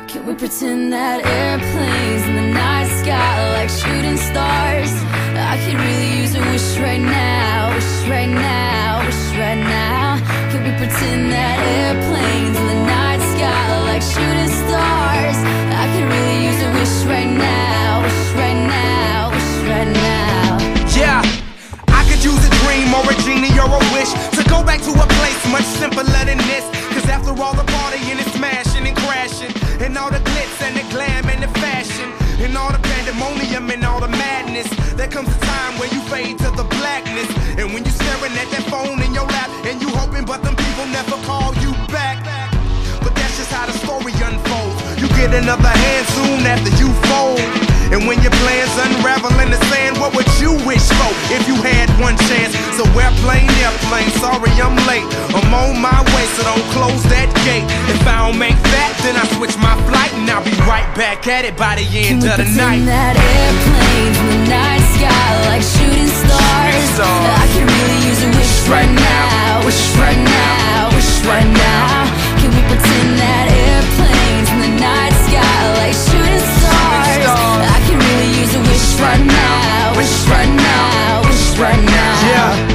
Can we pretend that airplanes in the night sky are like shooting stars? I could really use a wish right now, wish right now, wish right now. Can we pretend that airplanes in the night sky are like shooting stars? I could really use a wish right now, wish right now, wish right now. Yeah, I could use a dream or a genie or a wish to go back to a place much simpler than this. Cause after all the partying and smashing and crashing, and all the glitz and the glam and the fashion, and all the pandemonium and all the madness, there comes a time where you fade to the blackness. And when you're staring at that phone in your lap, and you hoping but them people never call you back. But that's just how the story unfolds. You get another hand soon after you fold. And when your plans unravel in the sand, what would you wish for if you had one chance? So airplane, sorry I'm late. I'm on my way, so don't close that gate. If I don't make that, then I switch my flight, and I'll be right back at it by the end of the night. Can we pretend that airplanes in the night sky like shooting stars? I could really use a wish right now, wish right now, wish right now. Can we pretend that airplanes in the night sky like shooting stars? I could really use a wish right now, wish right now, wish right now.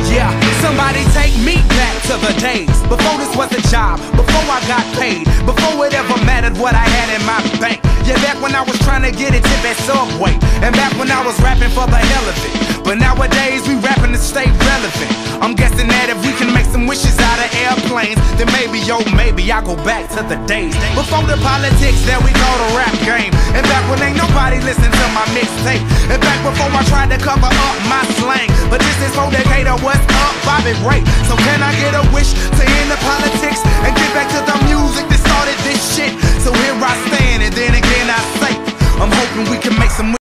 Yeah, somebody take me back to the days before this was a job, before I got paid, before it ever mattered what I had in my bank. Yeah, back when I was trying to get a tip at Subway, and back when I was rapping for the hell of it. But nowadays we rapping to stay relevant. I'm guessing that if we can make some wishes out of airplanes, then maybe, oh maybe I'll go back to the days before the politics that we call the rap game. And back when ain't nobody listened to my mixtape. And back before I tried to cover up my slang. But this is for Decatur, what's up, Bobby Ray. So can I get a wish to end the politics?